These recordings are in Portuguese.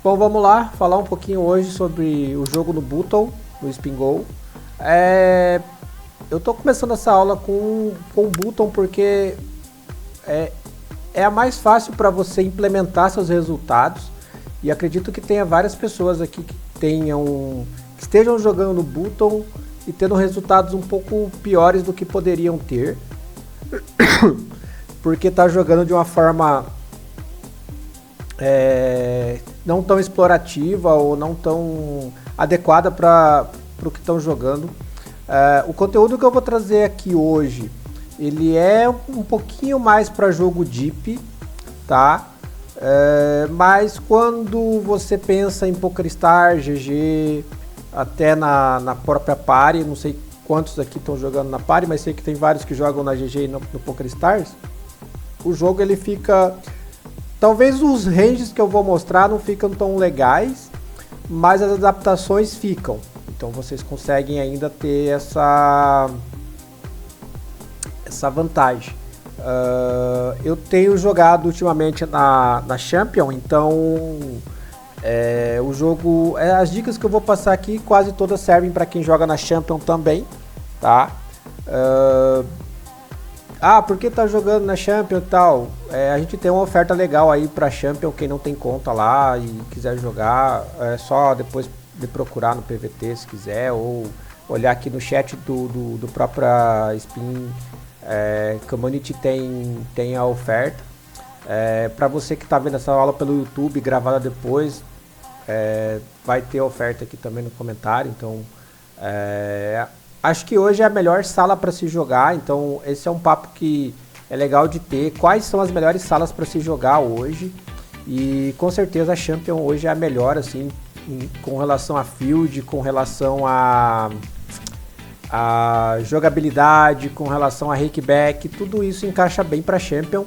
Bom, vamos lá falar um pouquinho hoje sobre o jogo no Button, no Spin Go. É, eu tô começando essa aula com o Button porque é, é a mais fácil para você implementar seus resultados e acredito que tenha várias pessoas aqui que estejam jogando no Button e tendo resultados um pouco piores do que poderiam ter, porque tá jogando de uma forma não tão explorativa ou não tão adequada para o que estão jogando. O conteúdo que eu vou trazer aqui hoje, ele é um pouquinho mais para jogo deep, tá? Mas quando você pensa em PokerStars, GG, até na própria Party, não sei quantos aqui estão jogando na Party, mas sei que tem vários que jogam na GG e no PokerStars, o jogo ele fica... Talvez os ranges que eu vou mostrar não ficam tão legais, mas as adaptações ficam. Então vocês conseguem ainda ter essa vantagem. Eu tenho jogado ultimamente na Champion, então o jogo... as dicas que eu vou passar aqui quase todas servem para quem joga na Champion também, tá? Por que tá jogando na Champion e tal? A gente tem uma oferta legal aí pra Champion, quem não tem conta lá e quiser jogar, é só depois me procurar no PVT se quiser, ou olhar aqui no chat do próprio Spin Community tem a oferta. Pra você que tá vendo essa aula pelo YouTube, gravada depois, vai ter oferta aqui também no comentário, então... acho que hoje é a melhor sala para se jogar, então esse é um papo que é legal de ter. Quais são as melhores salas para se jogar hoje? E com certeza a Champion hoje é a melhor, assim, com relação a field, com relação a jogabilidade, com relação a rakeback, tudo isso encaixa bem para Champion.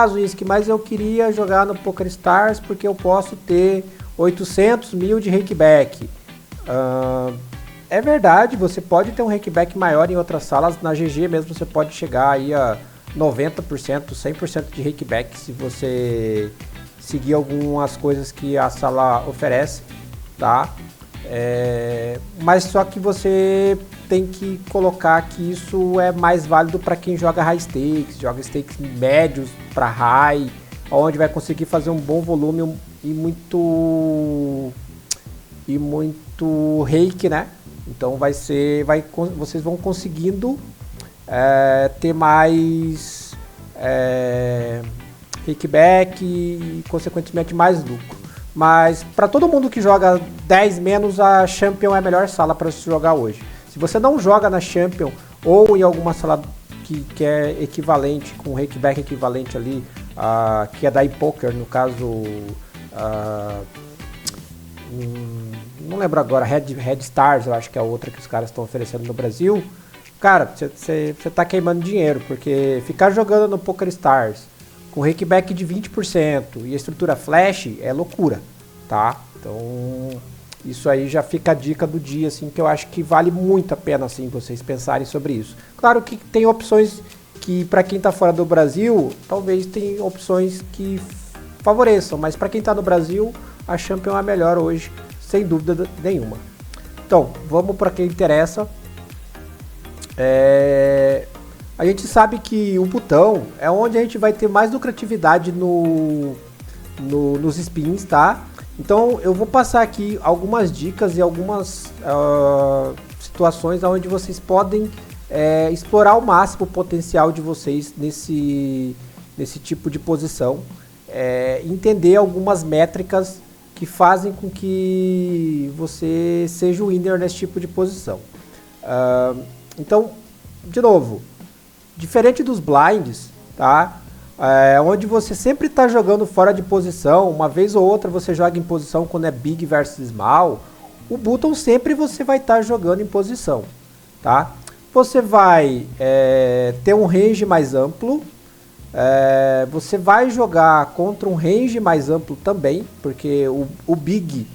Zwinski, mas eu queria jogar no PokerStars porque eu posso ter 800 mil de rakeback. É verdade, você pode ter um rakeback maior em outras salas, na GG mesmo você pode chegar aí a 90%, 100% de rakeback se você seguir algumas coisas que a sala oferece, tá? Mas só que você tem que colocar que isso é mais válido para quem joga high stakes, joga stakes médios para high, onde vai conseguir fazer um bom volume e muito rake, né? Então vocês vão conseguindo ter mais kickback e consequentemente mais lucro. Mas para todo mundo que joga 10 menos, a Champion é a melhor sala para se jogar hoje. Se você não joga na Champion ou em alguma sala que é equivalente, com rakeback equivalente ali, que é da iPoker, no caso... não lembro agora, Red Stars, eu acho que é a outra que os caras estão oferecendo no Brasil. Cara, você tá queimando dinheiro, porque ficar jogando no PokerStars com rakeback de 20% e a estrutura flash é loucura, tá? Então, isso aí já fica a dica do dia, assim, que eu acho que vale muito a pena, assim, vocês pensarem sobre isso. Claro que tem opções que, para quem tá fora do Brasil, talvez tem opções que favoreçam, mas para quem tá no Brasil, a Champion é a melhor hoje, sem dúvida nenhuma. Então, vamos para quem interessa. A gente sabe que o botão é onde a gente vai ter mais lucratividade nos spins, tá? Então, eu vou passar aqui algumas dicas e algumas situações onde vocês podem explorar ao máximo o potencial de vocês nesse tipo de posição. Entender algumas métricas que fazem com que você seja o winner nesse tipo de posição. Então, de novo, diferente dos blinds, tá? Onde você sempre está jogando fora de posição, uma vez ou outra você joga em posição quando é big versus small, o button sempre você vai estar jogando em posição, tá? Você vai ter um range mais amplo, você vai jogar contra um range mais amplo também, porque o big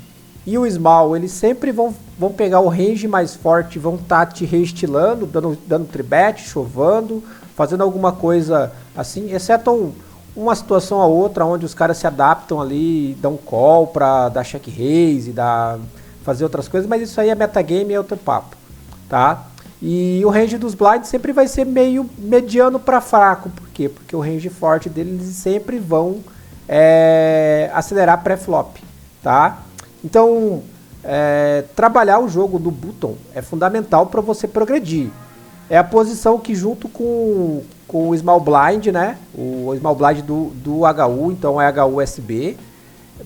e o small, eles sempre vão pegar o range mais forte, vão estar te reestilando, dando tribet, chovando, fazendo alguma coisa assim, exceto uma situação a outra onde os caras se adaptam ali, dão call pra dar check raise, fazer outras coisas, mas isso aí é metagame e é outro papo, tá? E o range dos blinds sempre vai ser meio mediano para fraco, por quê? Porque o range forte deles sempre vão acelerar pré-flop, tá? Então, trabalhar o jogo do button é fundamental para você progredir. É a posição que junto com o small blind, né? O small blind do HU, então é HU-SB,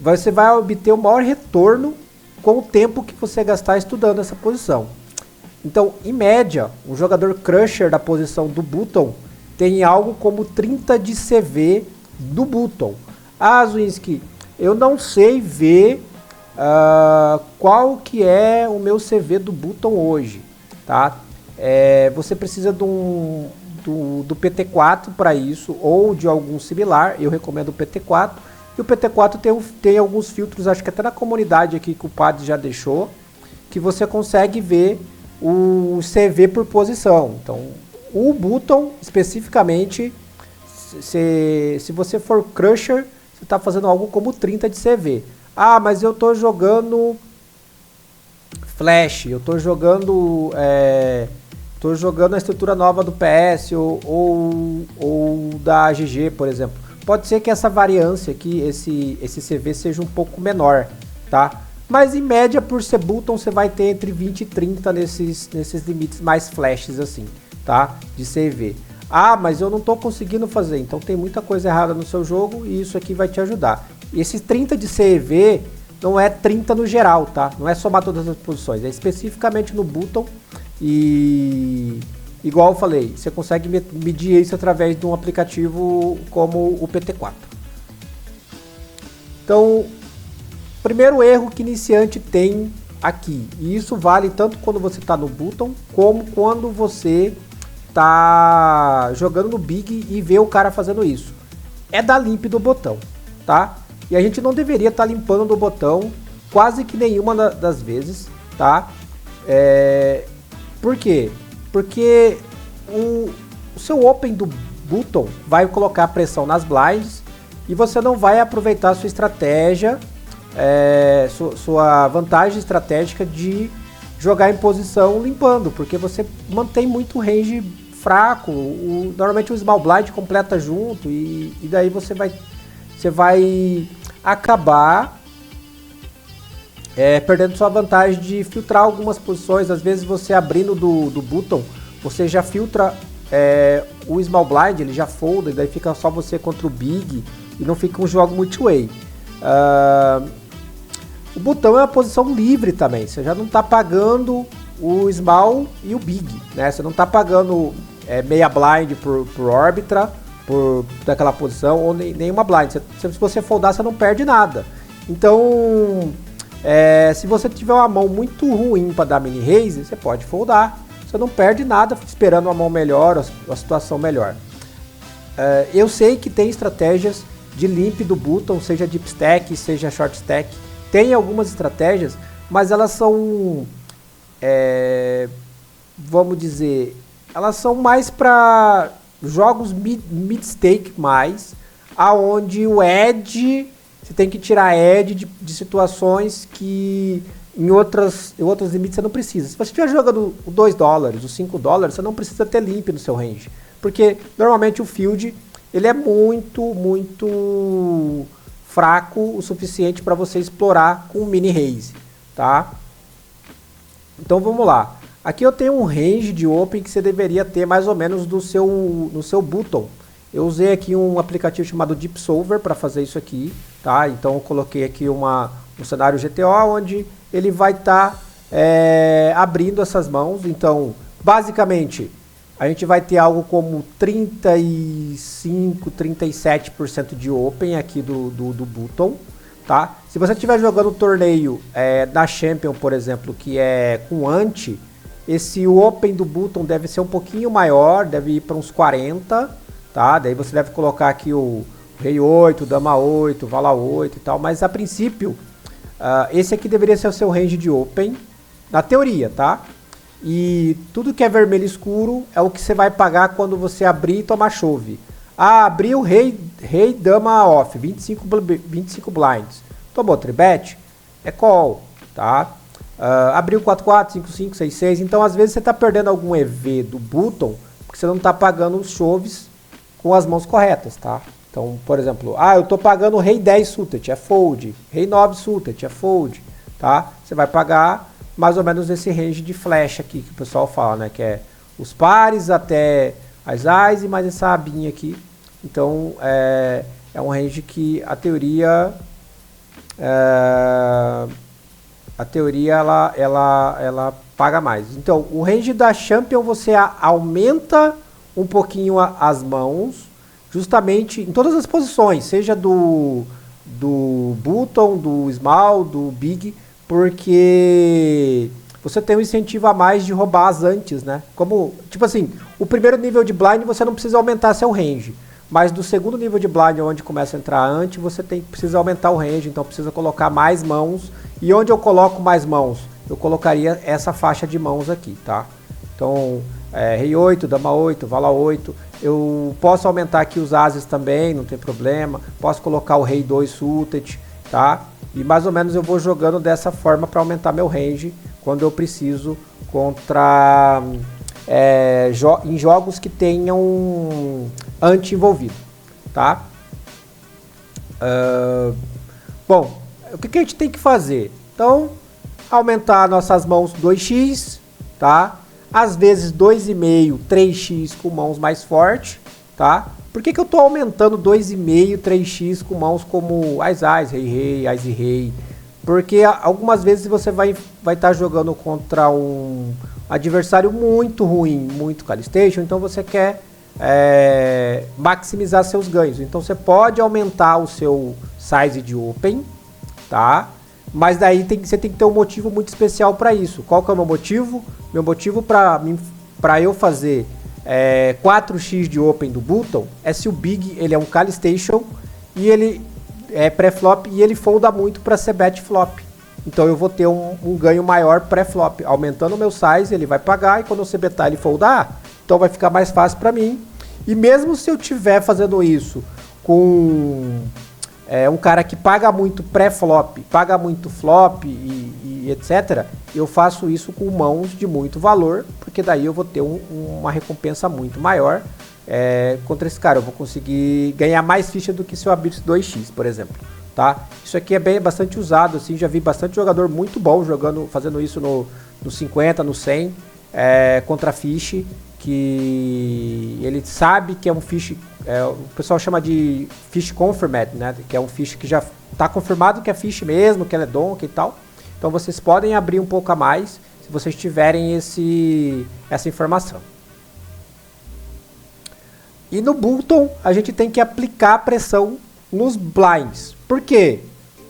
você vai obter o maior retorno com o tempo que você gastar estudando essa posição. Então, em média, um jogador crusher da posição do button tem algo como 30 de CV do button. Ah, Zwinski, eu não sei ver qual que é o meu CV do button hoje, tá? Você precisa do PT4 para isso, ou de algum similar. Eu recomendo o PT4. E o PT4 tem alguns filtros, acho que até na comunidade aqui que o Padre já deixou, que você consegue ver o CV por posição. Então, o button, especificamente, se você for crusher, você está fazendo algo como 30 de CV. Ah, mas eu estou jogando Flash, eu estou jogando a estrutura nova do PS ou da GG, por exemplo. Pode ser que essa variância aqui, esse CV seja um pouco menor, tá? Mas em média, por ser button, você vai ter entre 20 e 30 nesses limites mais flashes assim, tá? De CV. Ah, mas eu não estou conseguindo fazer, então tem muita coisa errada no seu jogo e isso aqui vai te ajudar. E esses 30 de CV não é 30 no geral, tá? Não é somar todas as posições, é especificamente no button. E igual eu falei, você consegue medir isso através de um aplicativo como o PT4. Então, primeiro erro que iniciante tem aqui, e isso vale tanto quando você está no button, como quando você está jogando no big e vê o cara fazendo isso, é dar limp do botão, tá? E a gente não deveria estar limpando do botão quase que nenhuma das vezes, tá? Por quê? Porque o seu open do button vai colocar pressão nas blinds e você não vai aproveitar a sua estratégia, sua vantagem estratégica de jogar em posição limpando, porque você mantém muito range fraco. Normalmente o small blind completa junto e daí você vai acabar perdendo sua vantagem de filtrar algumas posições. Às vezes você abrindo do button, você já filtra o small blind, ele já folda, e daí fica só você contra o big e não fica um jogo multi-way. O botão é uma posição livre também, você já não está pagando o small e o big, né? Você não está pagando meia blind por órbita, daquela posição, ou nenhuma blind. Se você foldar, você não perde nada. Então, se você tiver uma mão muito ruim para dar mini raise, você pode foldar. Você não perde nada esperando uma mão melhor, a situação melhor. Eu sei que tem estratégias de limp do button, seja deep stack, seja short stack. Tem algumas estratégias, mas elas são, vamos dizer, elas são mais para jogos mid-stake mais, aonde o edge, você tem que tirar edge de situações que em outros limites você não precisa. Se você estiver jogando o $2, o $5, você não precisa ter limp no seu range, porque normalmente o field ele é muito fraco o suficiente para você explorar com mini raise, tá? Então vamos lá. Aqui eu tenho um range de open que você deveria ter mais ou menos no seu button. Eu usei aqui um aplicativo chamado Deep Solver para fazer isso aqui, tá? Então eu coloquei aqui um cenário GTO onde ele vai estar abrindo essas mãos. Então, basicamente, a gente vai ter algo como 35, 37% de open aqui do button, tá? Se você estiver jogando um torneio na Champion, por exemplo, que é com ante, esse open do button deve ser um pouquinho maior, deve ir para uns 40, tá? Daí você deve colocar aqui o Rei 8, Dama 8, Vala 8 e tal, mas a princípio, esse aqui deveria ser o seu range de open, na teoria, tá? E tudo que é vermelho escuro é o que você vai pagar quando você abrir e tomar chove. Ah, abri o Rei rei, dama off, 25 blinds. Tomou tribet, é call, tá? Abriu 4-4, 5-5, 6-6. Então, às vezes, você tá perdendo algum EV do button porque você não tá pagando os choves com as mãos corretas, tá? Então, por exemplo, eu tô pagando o rei 10 suited, é fold. Rei 9 suited, é fold, tá? Você vai pagar mais ou menos esse range de flash aqui que o pessoal fala, né? Que é os pares até as ais e mais essa abinha aqui. Então, é um range que a teoria ela paga mais. Então, o range da Champion você aumenta um pouquinho as mãos, justamente em todas as posições, seja do button, do small, do big, porque você tem um incentivo a mais de roubar as antes, né? Como, tipo assim, o primeiro nível de blind você não precisa aumentar seu range, mas do segundo nível de blind, onde começa a entrar ante, você precisa aumentar o range, então precisa colocar mais mãos. E onde eu coloco mais mãos? Eu colocaria essa faixa de mãos aqui, tá? Então, rei 8, dama 8, vala 8. Eu posso aumentar aqui os ases também, não tem problema. Posso colocar o rei 2 suited, tá? E mais ou menos eu vou jogando dessa forma para aumentar meu range quando eu preciso contra em jogos que tenham ante envolvido, tá? Bom, o que a gente tem que fazer? Então, aumentar nossas mãos 2x, tá? Às vezes 2,5, 3x com mãos mais fortes, tá? Por que eu estou aumentando 2,5, 3x com mãos como as, rei, as e rei? Porque algumas vezes você vai estar jogando contra um adversário muito ruim, muito calistation, então você quer maximizar seus ganhos. Então você pode aumentar o seu size de open, tá? Mas daí você tem que ter um motivo muito especial para isso. Qual que é o meu motivo? Meu motivo para eu fazer 4x de open do button é se o big ele é um calistation e ele é pré-flop e ele folda muito para ser bet flop. Então eu vou ter um ganho maior pré-flop. Aumentando o meu size, ele vai pagar e quando você betar ele foldar, então vai ficar mais fácil para mim. E mesmo se eu estiver fazendo isso com um cara que paga muito pré-flop, paga muito flop e etc., eu faço isso com mãos de muito valor, porque daí eu vou ter uma recompensa muito maior contra esse cara. Eu vou conseguir ganhar mais ficha do que se eu abrisse 2x, por exemplo. Tá? Isso aqui é bastante usado, assim, já vi bastante jogador muito bom fazendo isso no 50, no 100, contra fish, que ele sabe que é um fish, o pessoal chama de fish confirmed, né? Que é um fish que já está confirmado que é fish mesmo, que ela é donk e tal. Então vocês podem abrir um pouco a mais se vocês tiverem essa informação. E no button a gente tem que aplicar pressão nos blinds. Por quê?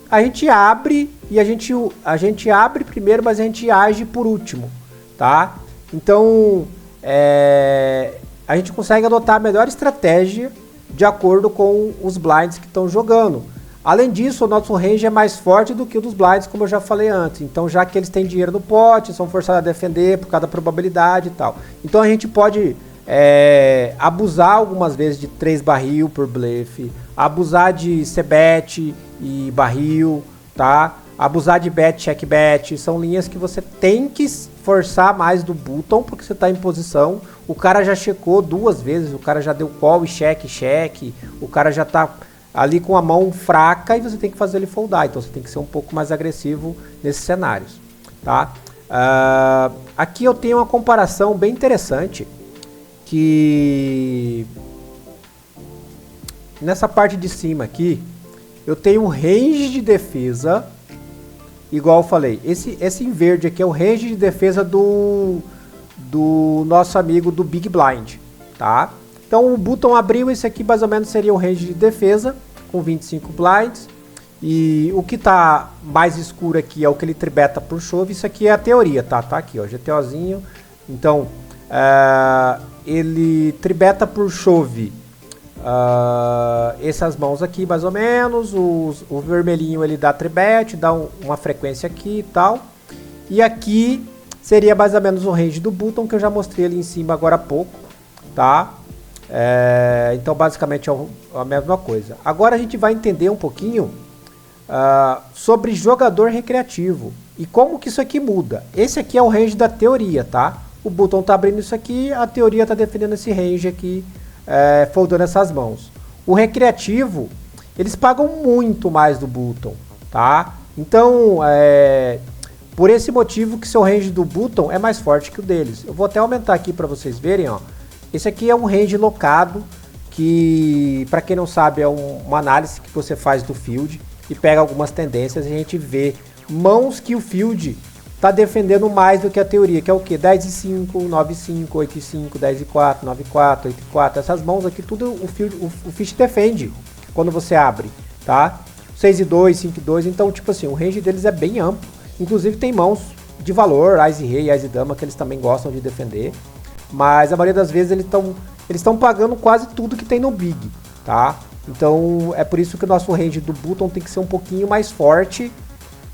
A gente abre e a gente abre primeiro, mas a gente age por último, tá? Então a gente consegue adotar a melhor estratégia de acordo com os blinds que estão jogando. Além disso, o nosso range é mais forte do que o dos blinds, como eu já falei antes. Então, já que eles têm dinheiro no pote, são forçados a defender por causa da probabilidade e tal. Então, a gente pode abusar algumas vezes de 3 barril por blefe, abusar de c-bet e barril, tá? Abusar de bet, check bet, são linhas que você tem que forçar mais do button, porque você está em posição, o cara já checou 2 vezes, o cara já deu call e check, o cara já está ali com a mão fraca e você tem que fazer ele foldar, então você tem que ser um pouco mais agressivo nesses cenários, tá? Aqui eu tenho uma comparação bem interessante, que nessa parte de cima aqui, eu tenho um range de defesa, igual eu falei, esse em verde aqui é o range de defesa do nosso amigo do Big Blind, tá? Então o button abriu, esse aqui mais ou menos seria o range de defesa, com 25 blinds, e o que tá mais escuro aqui é o que ele tribeta por chove, isso aqui é a teoria, tá? Tá aqui, ó, GTOzinho, então ele tribeta por chove essas mãos aqui mais ou menos, o vermelhinho ele dá tribet, dá uma frequência aqui e tal, e aqui seria mais ou menos o range do button que eu já mostrei ali em cima agora há pouco, tá? Então basicamente é a mesma coisa. Agora a gente vai entender um pouquinho sobre jogador recreativo e como que isso aqui muda. Esse aqui é o range da teoria, tá? O Button tá abrindo isso aqui, a teoria tá defendendo esse range aqui, foldando essas mãos. O recreativo, eles pagam muito mais do Button, tá? Então, por esse motivo que seu range do Button é mais forte que o deles. Eu vou até aumentar aqui para vocês verem, ó. Esse aqui é um range locado, que, para quem não sabe, é uma análise que você faz do field e pega algumas tendências e a gente vê mãos que o field tá defendendo mais do que a teoria, que é o que? 10 e 5, 9 e 5, 8 e 5, 10 e 4, 9 e 4, 8 e 4. Essas mãos aqui, tudo o fish defende quando você abre, tá? 6 e 2, 5 e 2, então tipo assim, o range deles é bem amplo. Inclusive tem mãos de valor, Ás e Rei, Ás e Dama, que eles também gostam de defender. Mas a maioria das vezes eles estão pagando quase tudo que tem no Big, tá? Então é por isso que o nosso range do Button tem que ser um pouquinho mais forte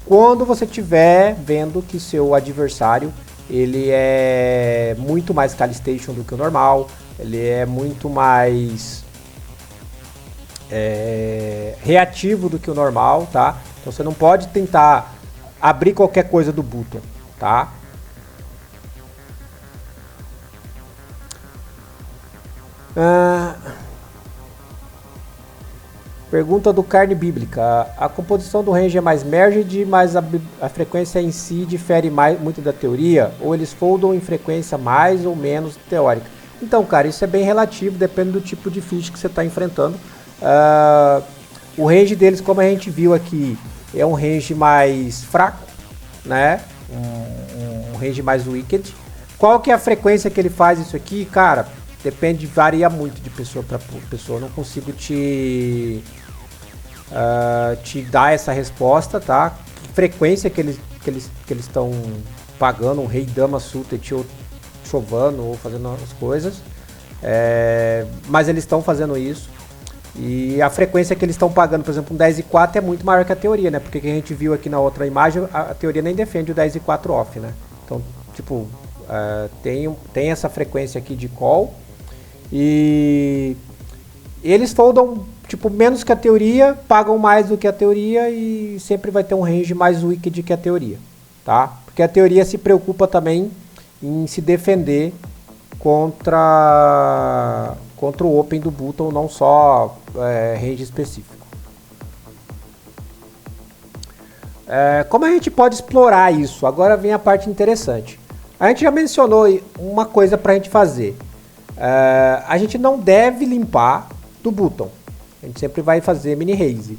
quando você estiver vendo que seu adversário ele é muito mais Calistation do que o normal, ele é muito mais reativo do que o normal, tá? Então você não pode tentar abrir qualquer coisa do Button, tá? Pergunta do Carne Bíblica. A composição do range é mais merged, mas a frequência em si difere muito da teoria? Ou eles foldam em frequência mais ou menos teórica? Então, cara, isso é bem relativo, depende do tipo de fish que você está enfrentando. O range deles, como a gente viu aqui, é um range mais fraco, né? Um range mais wicked. Qual que é a frequência que ele faz isso aqui? Cara, depende, varia muito de pessoa para pessoa. Eu não consigo te dar essa resposta, tá? Que frequência que eles estão pagando um rei, dama, suited ou chovando ou fazendo as coisas. Mas eles estão fazendo isso. E a frequência que eles estão pagando, por exemplo, um 10 e 4 é muito maior que a teoria, né? Porque que a gente viu aqui na outra imagem, a teoria nem defende o 10 e 4 off, né? Então, tipo, tem essa frequência aqui de call. E eles foldam tipo menos que a teoria, pagam mais do que a teoria e sempre vai ter um range mais wicked que a teoria, tá? Porque a teoria se preocupa também em se defender contra o open do Button, não só range específico. Como a gente pode explorar isso? Agora vem a parte interessante. A gente já mencionou uma coisa para a gente fazer. A gente não deve limpar do Button. A gente sempre vai fazer mini raise.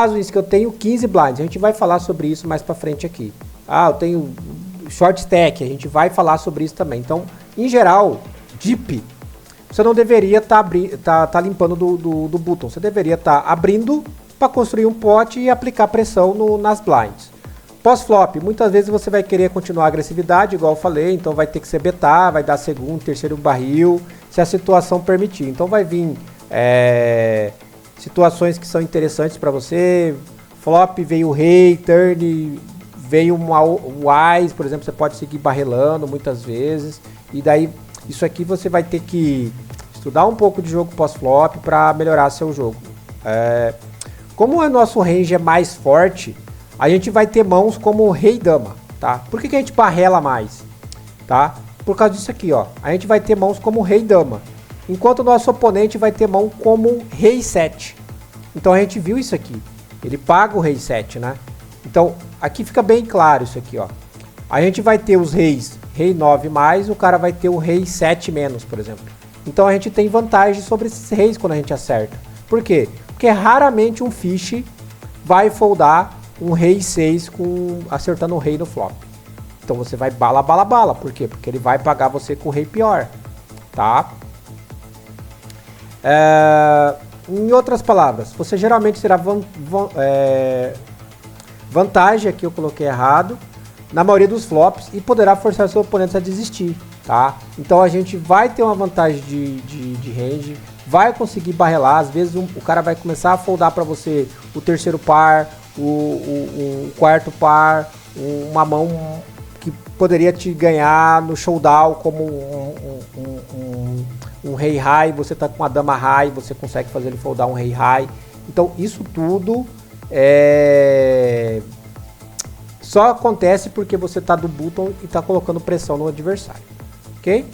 Luiz, que eu tenho 15 blinds. A gente vai falar sobre isso mais pra frente aqui. Eu tenho short stack. A gente vai falar sobre isso também. Então, em geral, deep, você não deveria tá limpando do Button. Você deveria estar abrindo para construir um pote e aplicar pressão nas blinds. Pós-flop, muitas vezes você vai querer continuar a agressividade, igual eu falei, então vai ter que ser betar, vai dar segundo, terceiro barril, se a situação permitir. Então vai vir situações que são interessantes para você. Flop veio o rei, turn veio o Ás, por exemplo, você pode seguir barrelando muitas vezes. E daí, isso aqui você vai ter que estudar um pouco de jogo pós-flop para melhorar seu jogo. Como o nosso range é mais forte, a gente vai ter mãos como rei e dama, tá? Por que a gente barrela mais, tá? Por causa disso aqui, ó. A gente vai ter mãos como rei e dama, enquanto o nosso oponente vai ter mão como rei 7. Então a gente viu isso aqui. Ele paga o rei 7, né? Então aqui fica bem claro isso aqui, ó. A gente vai ter os reis, rei 9 mais, o cara vai ter o rei 7 menos, por exemplo. Então a gente tem vantagem sobre esses reis quando a gente acerta. Por quê? Porque raramente um fish vai foldar um rei 6 acertando o rei no flop. Então você vai bala, bala, bala. Por quê? Porque ele vai pagar você com o rei pior, tá? Em outras palavras, você geralmente terá vantagem, aqui eu coloquei errado, na maioria dos flops e poderá forçar seus oponentes a desistir, tá? Então a gente vai ter uma vantagem de range, vai conseguir barrelar, às vezes o cara vai começar a foldar para você o terceiro par, o quarto par, uma mão que poderia te ganhar no showdown como um rei high, você tá com uma dama high, você consegue fazer ele foldar um rei high. Então isso tudo só acontece porque você tá do button e tá colocando pressão no adversário, ok?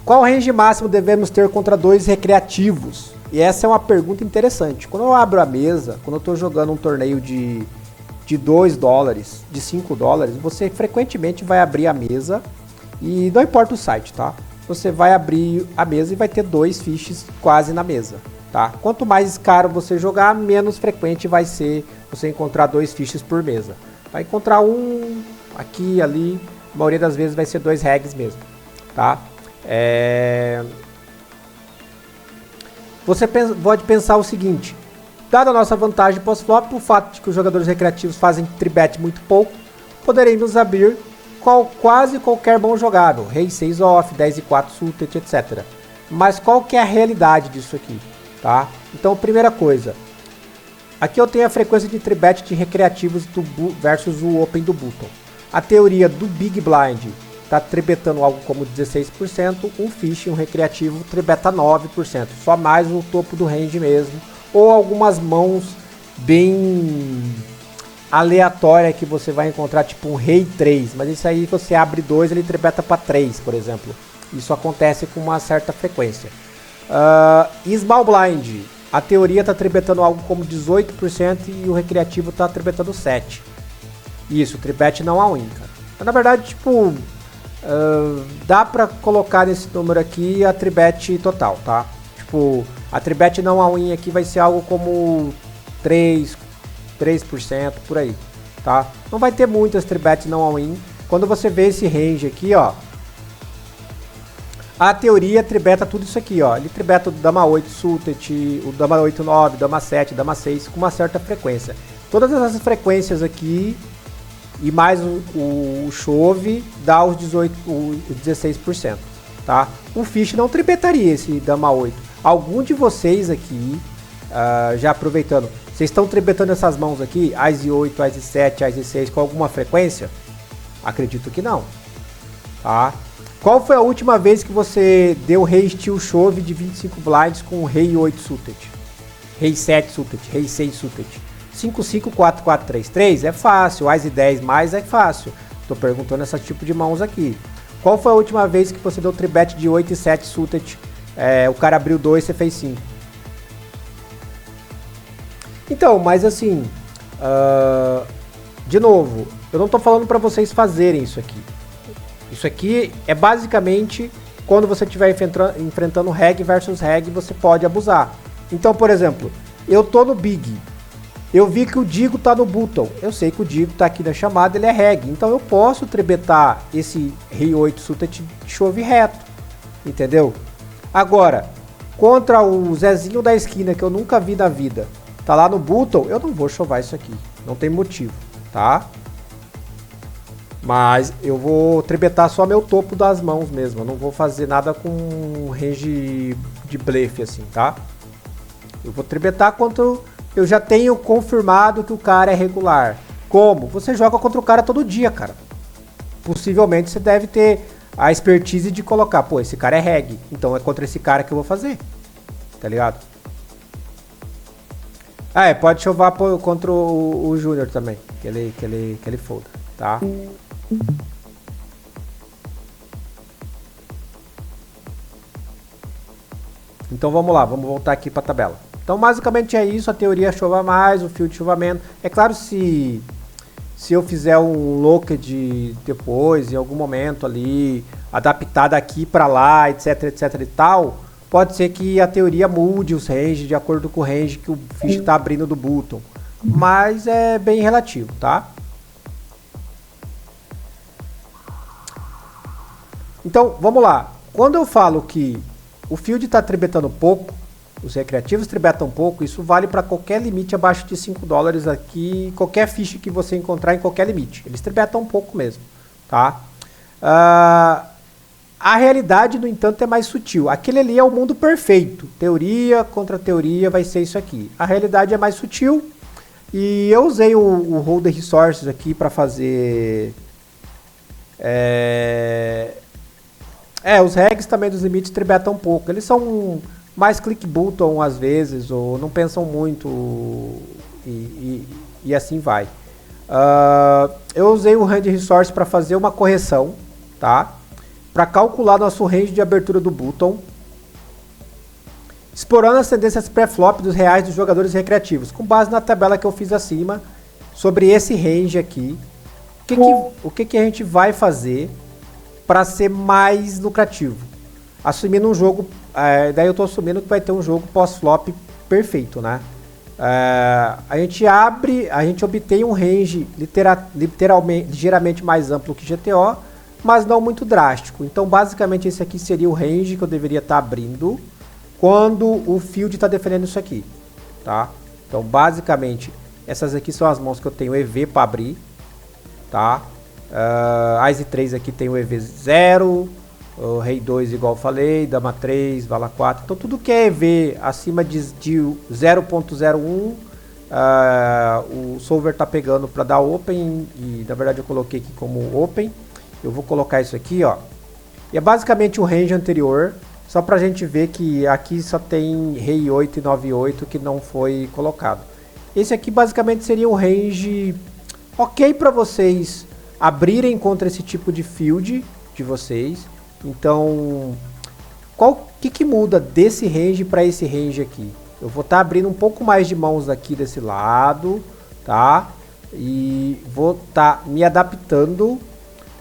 Qual range máximo devemos ter contra dois recreativos? E essa é uma pergunta interessante. Quando eu abro a mesa, quando eu estou jogando um torneio de $2, de $5, você frequentemente vai abrir a mesa e não importa o site, tá? Você vai abrir a mesa e vai ter 2 fishes quase na mesa, tá? Quanto mais caro você jogar, menos frequente vai ser você encontrar 2 fishes por mesa. Vai encontrar um aqui, ali, a maioria das vezes vai ser 2 regs mesmo, tá? Você pode pensar o seguinte: dada a nossa vantagem pós-flop, o fato de que os jogadores recreativos fazem tribet muito pouco, poderemos abrir quase qualquer mão jogável, rei 6 off, 10 e 4 suited, etc. Mas qual que é a realidade disso aqui, tá? Então, primeira coisa, aqui eu tenho a frequência de tribet de recreativos versus o open do button. A teoria do Big Blind está tribetando algo como 16%, um fish, um recreativo, tribeta 9%, só mais o topo do range mesmo, ou algumas mãos bem aleatórias que você vai encontrar, tipo um rei 3, mas isso aí você abre 2, ele tribeta para 3, por exemplo. Isso acontece com uma certa frequência. Small Blind, a teoria está tribetando algo como 18% e o recreativo está tribetando 7%. Isso, tribet não all-in, cara. Mas, na verdade, tipo... dá pra colocar nesse número aqui a tribet total, tá? Tipo, a tribet não all-in aqui vai ser algo como 3% por aí, tá? Não vai ter muitas tribets não all-in. Quando você vê esse range aqui, ó, a teoria tribeta tudo isso aqui, ó. Ele tribeta o dama 8 suited, o dama 8 9, dama 7, dama 6 com uma certa frequência. Todas essas frequências aqui e mais o chove dá os 16%, tá? O fish não tribetaria esse dama 8. Algum de vocês aqui, já aproveitando, vocês estão tribetando essas mãos aqui, As 8, As 7, As 6 com alguma frequência? Acredito que não, tá? Qual foi a última vez que você deu rei steel chove de 25 blinds com rei 8 suited? Rei 7 suited, rei 6 suited? 5, 5, 4, 4, 3, 3 é fácil, As e 10 mais é fácil. Tô perguntando esse tipo de mãos aqui. Qual foi a última vez que você deu tribet de 8 e 7 suited? O cara abriu 2 e você fez 5. Então, mas assim, de novo, eu não tô falando para vocês fazerem isso aqui. Isso aqui é basicamente quando você estiver enfrentando reg versus reg, você pode abusar. Então, por exemplo, eu tô no big. Eu vi que o Digo tá no button. Eu sei que o Digo tá aqui na chamada, ele é reg. Então eu posso tribetar esse rei 8 suited de chove reto. Entendeu? Agora, contra o Zezinho da esquina, que eu nunca vi na vida, tá lá no button, eu não vou chovar isso aqui. Não tem motivo, tá? Mas eu vou tribetar só meu topo das mãos mesmo. Eu não vou fazer nada com range de blefe assim, tá? Eu vou tribetar quanto... eu já tenho confirmado que o cara é regular. Como? Você joga contra o cara todo dia, cara. Possivelmente você deve ter a expertise de colocar, pô, esse cara é reg, então é contra esse cara que eu vou fazer. Tá ligado? Pode chovar contra o Júnior também, que ele folda, tá? Então vamos lá, vamos voltar aqui para a tabela. Então basicamente é isso, a teoria chova mais, o field chova menos. É claro, se eu fizer um locked depois, em algum momento ali, adaptar daqui para lá, etc, etc e tal, pode ser que a teoria mude os ranges de acordo com o range que o fish está abrindo do button. Mas é bem relativo, tá? Então, vamos lá. Quando eu falo que o field está tribetando pouco, os recreativos tribetam pouco, isso vale para qualquer limite abaixo de $5 aqui, qualquer ficha que você encontrar em qualquer limite. Eles tribetam um pouco mesmo, tá? A realidade, no entanto, é mais sutil. Aquele ali é o mundo perfeito. Teoria contra teoria vai ser isso aqui. A realidade é mais sutil E eu usei o Holder Resources aqui para fazer... os regs também dos limites tribetam um pouco. Eles são mais click button às vezes, ou não pensam muito e assim vai. Eu usei o Hand Resource para fazer uma correção, tá? Para calcular nosso range de abertura do button, explorando as tendências pré-flop dos reais dos jogadores recreativos, com base na tabela que eu fiz acima, sobre esse range aqui. O que a gente vai fazer para ser mais lucrativo? Assumindo um jogo, daí eu estou assumindo que vai ter um jogo pós-flop perfeito, né? A gente obtém um range literalmente, ligeiramente mais amplo que GTO, mas não muito drástico. Então basicamente esse aqui seria o range que eu deveria estar abrindo quando o field está defendendo isso aqui, tá? Então basicamente essas aqui são as mãos que eu tenho EV para abrir, tá? Ice 3 aqui tem o EV 0, o Rei 2 igual eu falei, Dama 3, Vala 4. Então tudo que é EV acima de 0.01, o solver tá pegando para dar open, e na verdade eu coloquei aqui como open. Eu vou colocar isso aqui, ó. E é basicamente o range anterior, só pra gente ver que aqui só tem Rei 8 e 9-8 que não foi colocado. Esse aqui basicamente seria o range ok para vocês abrirem contra esse tipo de field de vocês. Então, que muda desse range para esse range aqui? Eu vou estar abrindo um pouco mais de mãos aqui desse lado, tá? E vou estar me adaptando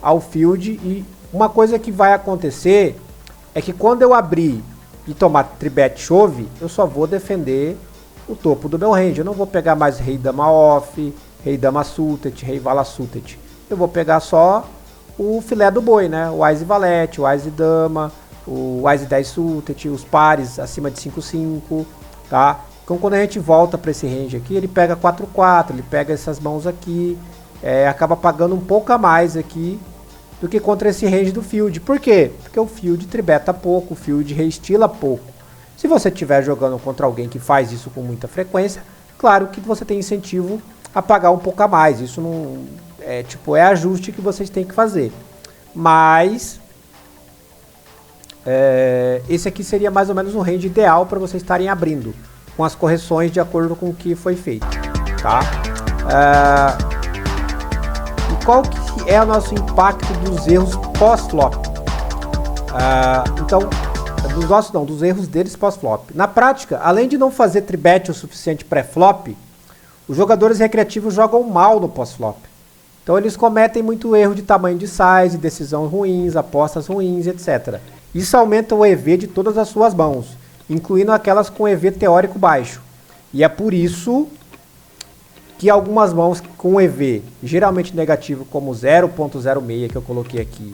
ao field. E uma coisa que vai acontecer é que quando eu abrir e tomar tribet chove, eu só vou defender o topo do meu range. Eu não vou pegar mais Rei Dama off, Rei Dama suited, Rei Vala suited. Eu vou pegar só o filé do boi, né? O Ice Valete, o Ice Dama, o Ice 10 suited, os pares acima de 5-5, tá? Então quando a gente volta para esse range aqui, ele pega 4-4, ele pega essas mãos aqui, acaba pagando um pouco a mais aqui do que contra esse range do field. Por quê? Porque o field tribeta pouco, o field reestila pouco. Se você estiver jogando contra alguém que faz isso com muita frequência, claro que você tem incentivo a pagar um pouco a mais. Isso não é ajuste que vocês têm que fazer. Mas esse aqui seria mais ou menos um range ideal para vocês estarem abrindo, com as correções de acordo com o que foi feito, tá? E qual que é o nosso impacto dos erros pós-flop? Dos erros deles pós-flop. Na prática, além de não fazer tribet o suficiente pré-flop, os jogadores recreativos jogam mal no pós-flop. Então eles cometem muito erro de tamanho de size, decisões ruins, apostas ruins, etc. Isso aumenta o EV de todas as suas mãos, incluindo aquelas com EV teórico baixo. E é por isso que algumas mãos com EV geralmente negativo, como 0.06 que eu coloquei aqui,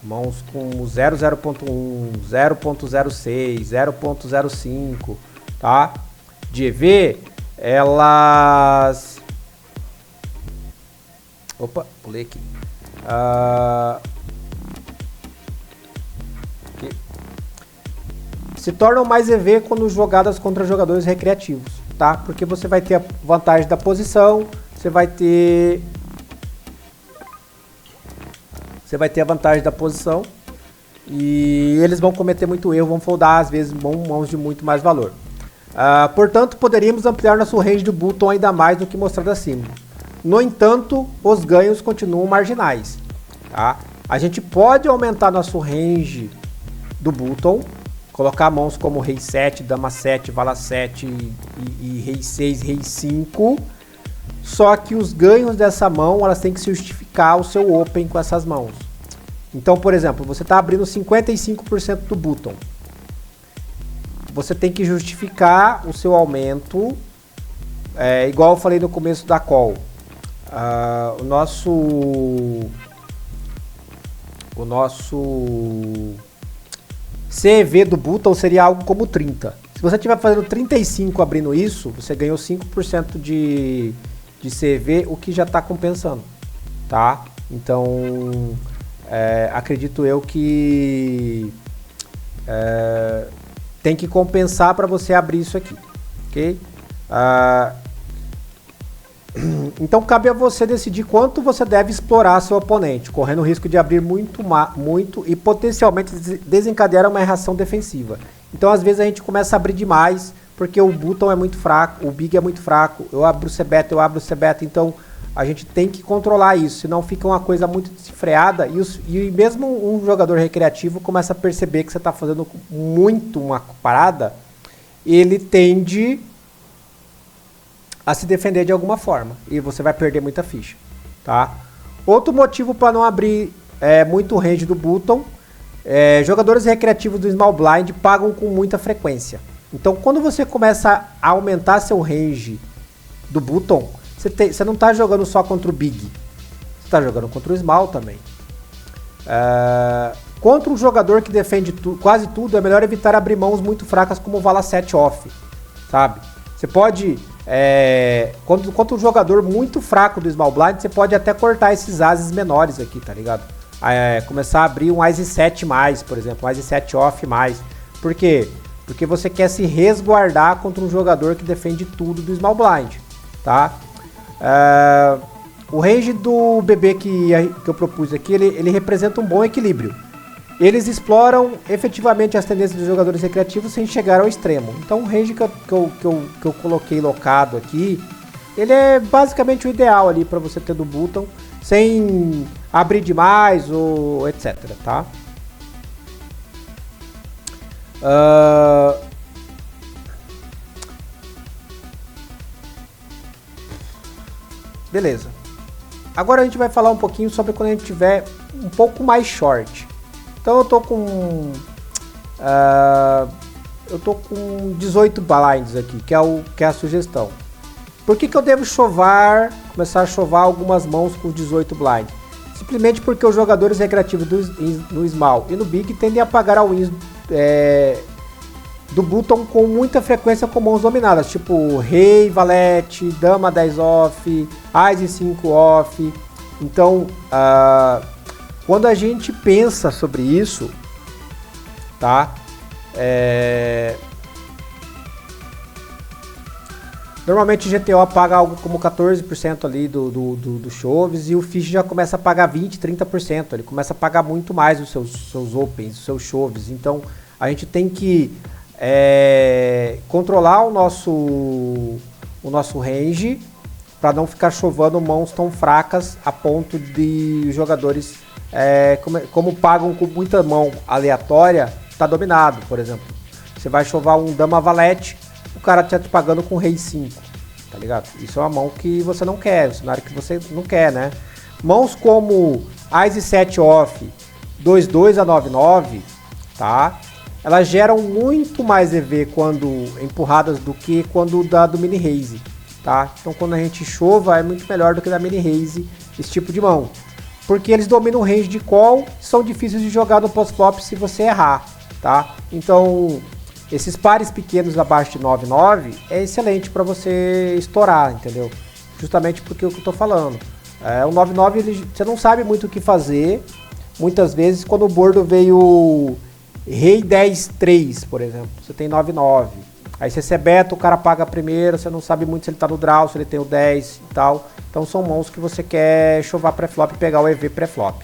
mãos com 0.1, 0.06, 0.05, tá? De EV, elas... pulei aqui. Se tornam mais EV quando jogadas contra jogadores recreativos, tá? Porque você vai ter a vantagem da posição, você vai ter a vantagem da posição e eles vão cometer muito erro, vão foldar às vezes mãos de muito mais valor. Portanto, poderíamos ampliar nosso range do button ainda mais do que mostrado acima. No entanto, os ganhos continuam marginais, tá? A gente pode aumentar nosso range do button, colocar mãos como Rei 7, Dama 7, Vala 7 e Rei 6, Rei 5. Só que os ganhos dessa mão, elas têm que justificar o seu open com essas mãos. Então, por exemplo, você está abrindo 55% do button. Você tem que justificar o seu aumento, igual eu falei no começo da call. O nosso CEV do button seria algo como 30. Se você estiver fazendo 35 abrindo isso, você ganhou 5% de CEV, o que já está compensando, tá? Então, acredito eu que tem que compensar para você abrir isso aqui, ok? Então cabe a você decidir quanto você deve explorar seu oponente, correndo o risco de abrir muito e potencialmente desencadear uma reação defensiva. Então às vezes a gente começa a abrir demais, porque o button é muito fraco, o big é muito fraco, eu abro o c-beta, então a gente tem que controlar isso, senão fica uma coisa muito desfreada e mesmo um jogador recreativo começa a perceber que você está fazendo muito uma parada, ele tende a se defender de alguma forma e você vai perder muita ficha, tá? Outro motivo para não abrir muito range do button, jogadores recreativos do Small Blind pagam com muita frequência. Então quando você começa a aumentar seu range do button, você não está jogando só contra o big, você está jogando contra o small também. Contra um jogador que defende quase tudo, é melhor evitar abrir mãos muito fracas como o Vala 7 off, sabe? Você pode, contra um jogador muito fraco do Small Blind, você pode até cortar esses ases menores aqui, tá ligado? Começar a abrir um Ace 7 mais, por exemplo, um Ace 7 off mais. Por quê? Porque você quer se resguardar contra um jogador que defende tudo do Small Blind, tá? O range do BB que eu propus aqui, ele representa um bom equilíbrio. Eles exploram efetivamente as tendências dos jogadores recreativos sem chegar ao extremo. Então o range que eu coloquei locado aqui, ele é basicamente o ideal ali para você ter do button, sem abrir demais ou etc, tá? Beleza. Agora a gente vai falar um pouquinho sobre quando a gente tiver um pouco mais short. Então eu tô com 18 blinds aqui, que é a sugestão. Por que eu devo começar a chovar algumas mãos com 18 blinds? Simplesmente porque os jogadores recreativos no small e no big tendem a pagar a wins do button com muita frequência com mãos dominadas, tipo rei, valete, dama 10 off, Ace 5 off. Então, quando a gente pensa sobre isso, tá? Normalmente o GTO paga algo como 14% ali do choves e o Fish já começa a pagar 20, 30%. Ele começa a pagar muito mais os seus opens, os seus choves. Então a gente tem que controlar o nosso range para não ficar chovando mãos tão fracas a ponto de jogadores como pagam com muita mão aleatória, tá dominado, por exemplo. Você vai chovar um dama valete, o cara tá te pagando com rei 5, tá ligado? Isso é uma mão que você não quer, um cenário que você não quer, né? Mãos como Ace 7 off, 2-2 a 9-9, tá? Elas geram muito mais EV quando empurradas do que quando do mini raise, tá? Então quando a gente chova é muito melhor do que da mini raise esse tipo de mão. Porque eles dominam o range de call, são difíceis de jogar no post-flop se você errar, tá? Então, esses pares pequenos abaixo de 9-9 é excelente para você estourar, entendeu? Justamente porque é o que eu tô falando. O 9-9 você não sabe muito o que fazer, muitas vezes quando o bordo veio rei 10-3, por exemplo, você tem 9-9. Aí você beta, o cara paga primeiro, você não sabe muito se ele tá no draw, se ele tem o 10 e tal. Então são mãos que você quer chovar pré-flop e pegar o EV pré-flop.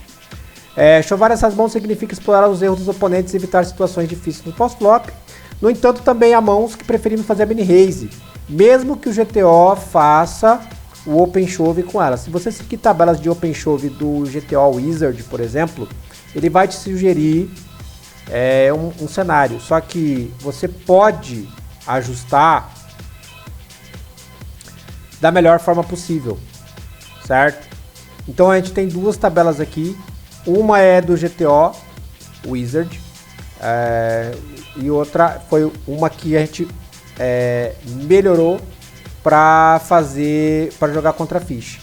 Chovar essas mãos significa explorar os erros dos oponentes e evitar situações difíceis no pós-flop. No entanto, também há mãos que preferimos fazer a mini raise, mesmo que o GTO faça o open shove com ela. Se você seguir tabelas de open shove do GTO Wizard, por exemplo, ele vai te sugerir um cenário. Só que você pode ajustar da melhor forma possível, certo? Então a gente tem duas tabelas aqui, uma é do GTO Wizard e outra foi uma que a gente melhorou para jogar contra Fish,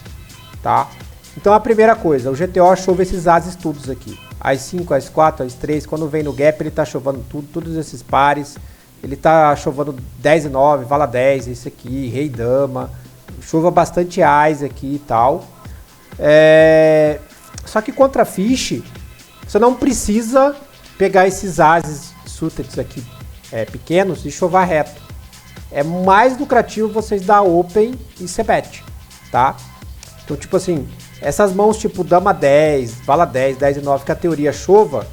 tá? Então a primeira coisa, o GTO chove esses ases todos aqui, as 5, as 4, as 3, quando vem no gap ele tá chovando todos esses pares. Ele tá chovando 10 e 9, vala 10, esse aqui, rei dama. Chova bastante ais aqui e tal. Só que contra Fish, você não precisa pegar esses ases suited aqui pequenos e chovar reto. É mais lucrativo vocês dar open e c-bet, tá? Então, tipo assim, essas mãos tipo dama 10, vala 10, 10 e 9, que a teoria chova,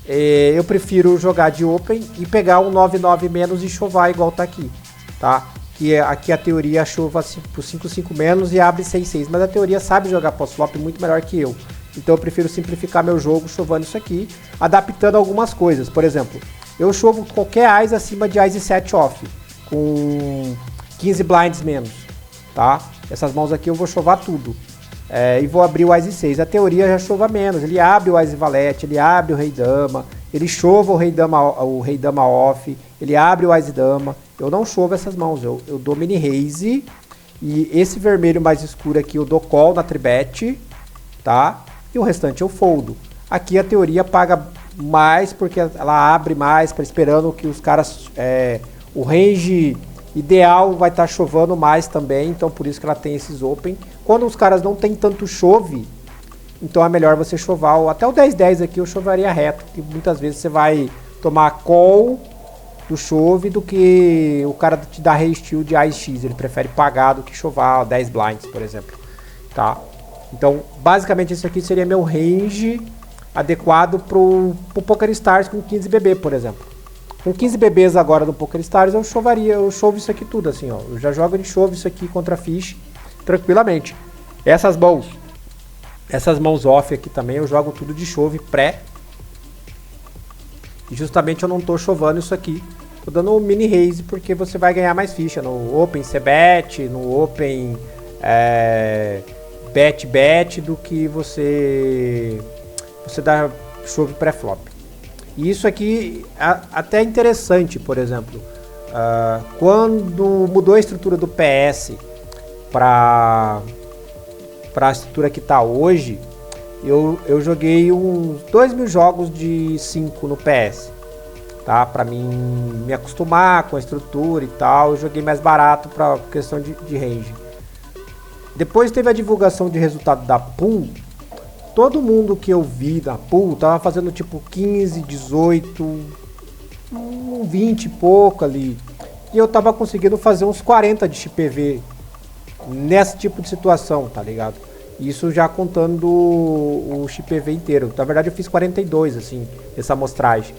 eu prefiro jogar de open e pegar um 9-9 menos e chovar igual tá aqui, tá? Que aqui a teoria chova por 5-5 menos e abre 6-6, mas a teoria sabe jogar pós-flop muito melhor que eu. Então eu prefiro simplificar meu jogo chovando isso aqui, adaptando algumas coisas. Por exemplo, eu chovo qualquer Ás acima de Ás e 7 off, com 15 blinds menos, tá? Essas mãos aqui eu vou chovar tudo. E vou abrir o Ás e 6. A teoria já chova menos, ele abre o Ás e valete, ele abre o rei-dama, ele chova o rei-dama off, ele abre o Ás e dama. Eu não chovo essas mãos, eu dou mini raise, e esse vermelho mais escuro aqui eu dou call na tribet, tá? E o restante eu foldo. Aqui a teoria paga mais porque ela abre mais, esperando que os caras... o range ideal vai estar chovando mais também, então por isso que ela tem esses open. Quando os caras não tem tanto chove, então é melhor você chovar. Até o 10-10 aqui eu chovaria reto, que muitas vezes você vai tomar call do chove do que o cara te dá rei-steal de AX. Ele prefere pagar do que chovar 10 blinds, por exemplo, tá? Então, basicamente, isso aqui seria meu range adequado pro PokerStars com 15 BB, por exemplo. Com 15 BBs agora no PokerStars, eu chovo isso aqui tudo, assim, ó. Eu já jogo de chove isso aqui contra Fish tranquilamente. Essas mãos off aqui também, eu jogo tudo de chove pré. E justamente eu não tô chovando isso aqui. Tô dando um mini raise porque você vai ganhar mais ficha no Open C-Bet, no Open Bet do que você dá chove pré-flop. E isso aqui até é interessante, por exemplo, quando mudou a estrutura do PS para a estrutura que está hoje, eu joguei uns 2.000 jogos de 5 no PS, tá? Para mim me acostumar com a estrutura e tal, eu joguei mais barato para questão de range. Depois teve a divulgação de resultado da pool. Todo mundo que eu vi da pool tava fazendo tipo 15, 18, 20 e pouco ali. E eu tava conseguindo fazer uns 40 de XPV nesse tipo de situação, tá ligado? Isso já contando o XPV inteiro. Na verdade eu fiz 42, assim, essa amostragem.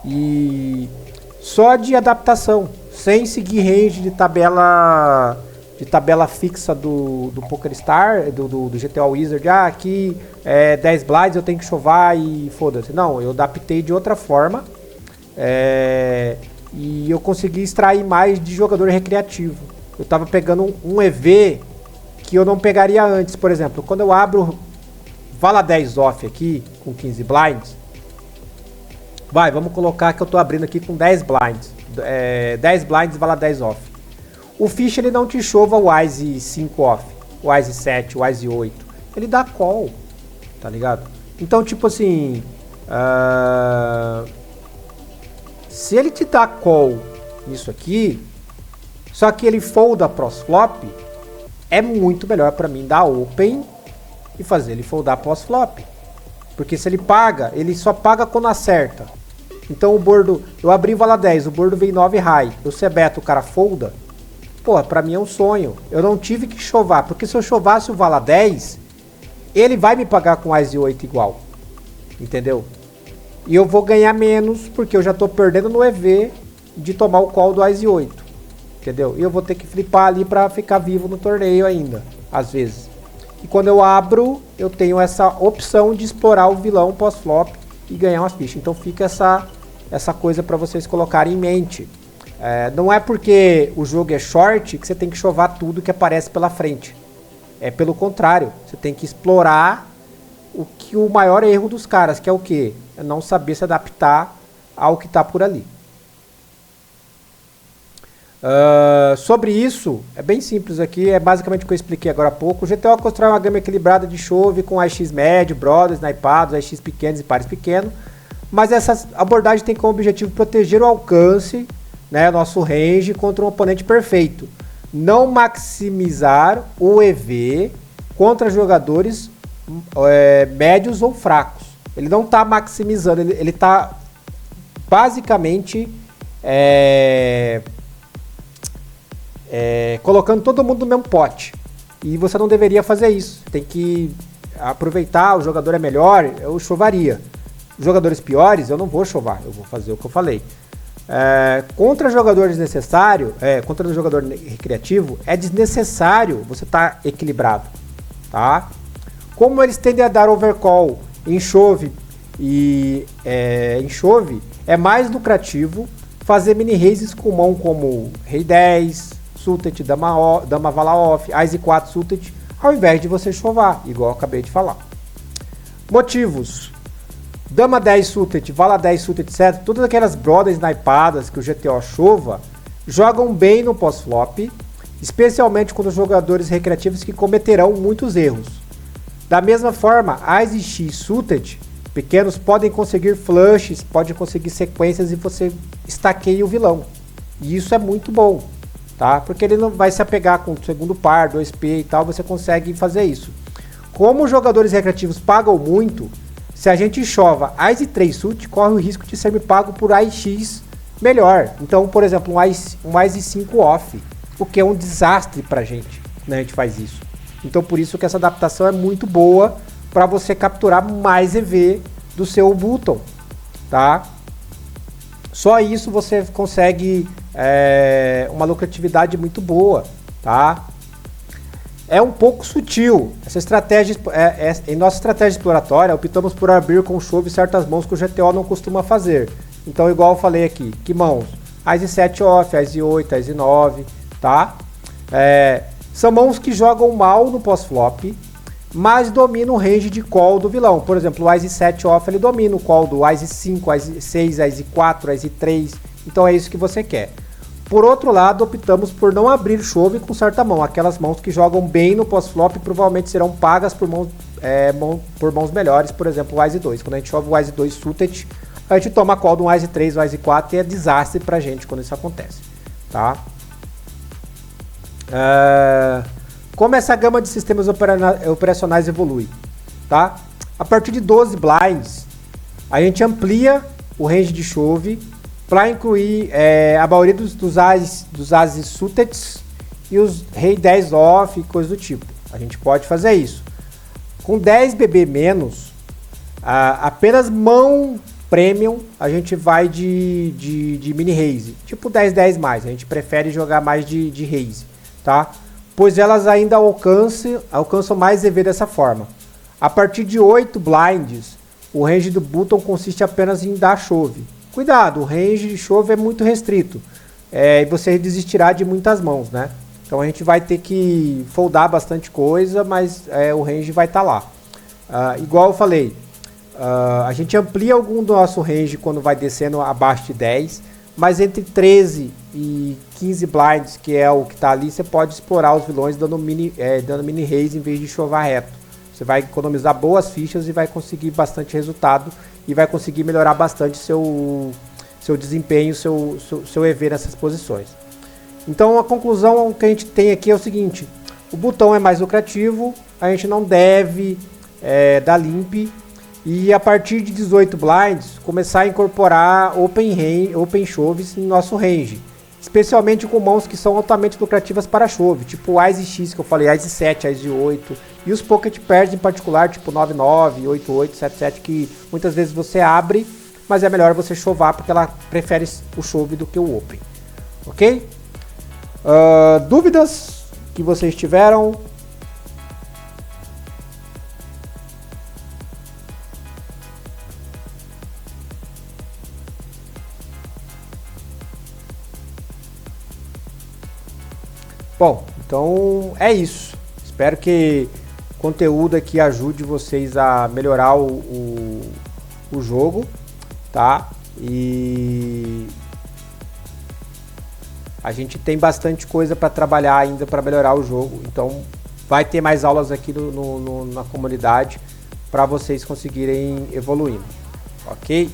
E só de adaptação, sem seguir range de tabela fixa do PokerStars, do GTO Wizard. Aqui 10 blinds eu tenho que chovar e foda-se. Não, eu adaptei de outra forma, e eu consegui extrair mais de jogador recreativo. Eu tava pegando um EV que eu não pegaria antes. Por exemplo, quando eu abro vala 10 off aqui com 15 blinds, vamos colocar que eu tô abrindo aqui com 10 blinds, 10 blinds vala 10 off. O Fish ele não te chova o Wise 5 off, o Wise 7, o Wise 8. Ele dá call, tá ligado? Então, tipo assim, se ele te dá call nisso aqui, só que ele folda pós-flop, é muito melhor pra mim dar open e fazer ele foldar pós-flop. Porque se ele paga, ele só paga quando acerta. Então o bordo, eu abri vala 10, o bordo veio 9 high, eu C-beto, o cara folda. Pô, pra mim é um sonho. Eu não tive que chovar, porque se eu chovasse o vala 10, ele vai me pagar com Ás 8 igual. Entendeu? E eu vou ganhar menos, porque eu já tô perdendo no EV de tomar o call do Ás 8. Entendeu? E eu vou ter que flipar ali pra ficar vivo no torneio ainda, às vezes. E quando eu abro, eu tenho essa opção de explorar o vilão pós-flop e ganhar umas fichas. Então fica essa coisa pra vocês colocarem em mente. Não é porque o jogo é short que você tem que chovar tudo que aparece pela frente. É pelo contrário, você tem que explorar o maior erro dos caras, que é o quê? É não saber se adaptar ao que está por ali. Sobre isso, é bem simples aqui, é basicamente o que eu expliquei agora há pouco. O GTO constrói uma gama equilibrada de chove com AX médio, brothers, snipados, AX pequenos e pares pequenos, mas essa abordagem tem como objetivo proteger o alcance, né, nosso range contra um oponente perfeito. Não maximizar o EV contra jogadores médios ou fracos. Ele não está maximizando, ele está basicamente colocando todo mundo no mesmo pote. E você não deveria fazer isso. Tem que aproveitar, o jogador é melhor, eu chovaria. Jogadores piores, eu não vou chovar, eu vou fazer o que eu falei. Contra jogador desnecessário, contra o jogador recreativo, é desnecessário você estar equilibrado, tá? Como eles tendem a dar overcall em chove é mais lucrativo fazer mini raises com mão como Rei 10, Suited, Dama Vala Off, Ice 4 Suited, ao invés de você chovar, igual eu acabei de falar. Motivos: Dama 10 Suited, Vala 10 Suited, etc. Todas aquelas brothers snipadas que o GTO chova jogam bem no pós-flop, especialmente contra os jogadores recreativos que cometerão muitos erros. Da mesma forma, Ice X Suited, pequenos, podem conseguir flushes, podem conseguir sequências e você estaqueia o vilão. E isso é muito bom, tá? Porque ele não vai se apegar com o segundo par, 2P e tal, você consegue fazer isso. Como os jogadores recreativos pagam muito, se a gente chova Ice 3 Suit, corre o risco de ser me pago por AIX melhor. Então, por exemplo, um Ice 5 Off, o que é um desastre pra gente, né? A gente faz isso. Então, por isso que essa adaptação é muito boa para você capturar mais EV do seu button, tá? Só isso você consegue uma lucratividade muito boa, tá? É um pouco sutil. Essa estratégia, em nossa estratégia exploratória, optamos por abrir com chove certas mãos que o GTO não costuma fazer. Então, igual eu falei aqui, que mãos? Ice 7 off, Ice 8, Ice 9, tá? São mãos que jogam mal no pós-flop, mas dominam o range de call do vilão. Por exemplo, o Ice 7 off, ele domina o call do Ice 5, Ice 6, Ice 4, Ice 3. Então é isso que você quer. Por outro lado, optamos por não abrir chove com certa mão. Aquelas mãos que jogam bem no pós-flop provavelmente serão pagas por mãos melhores. Por exemplo, o Ice 2. Quando a gente chove o Ice 2 Suited, a gente toma call do Ice 3 ou Ice 4 e é desastre pra gente quando isso acontece, tá? Como essa gama de sistemas operacionais evolui, tá? A partir de 12 blinds, a gente amplia o range de chove para incluir a maioria dos ases suited e os rei 10 off e coisa do tipo. A gente pode fazer isso. Com 10 BB menos, apenas mão premium, a gente vai de mini raise, tipo 10-10 mais. A gente prefere jogar mais de raise, tá? Pois elas ainda alcançam mais EV dessa forma. A partir de 8 blinds, o range do button consiste apenas em dar chove. Cuidado, o range de chove é muito restrito, e você desistirá de muitas mãos, né? Então a gente vai ter que foldar bastante coisa, mas o range vai estar lá. Igual eu falei, a gente amplia algum do nosso range quando vai descendo abaixo de 10, mas entre 13 e 15 blinds, que é o que está ali, você pode explorar os vilões dando mini raise em vez de chovar reto. Você vai economizar boas fichas e vai conseguir bastante resultado e vai conseguir melhorar bastante seu desempenho, seu EV nessas posições. Então a conclusão que a gente tem aqui é o seguinte: o botão é mais lucrativo, a gente não deve dar limp, e a partir de 18 blinds começar a incorporar open choves em nosso range, especialmente com mãos que são altamente lucrativas para chove, tipo o Ice X que eu falei, Ice 7, Ice 8, e os Pocket Pairs em particular, tipo 99, 88, 77, que muitas vezes você abre, mas é melhor você chovar porque ela prefere o chove do que o open, ok? Dúvidas que vocês tiveram? Bom, então é isso. Espero que o conteúdo aqui ajude vocês a melhorar o jogo, tá? E a gente tem bastante coisa para trabalhar ainda para melhorar o jogo. Então vai ter mais aulas aqui na comunidade para vocês conseguirem evoluir, ok?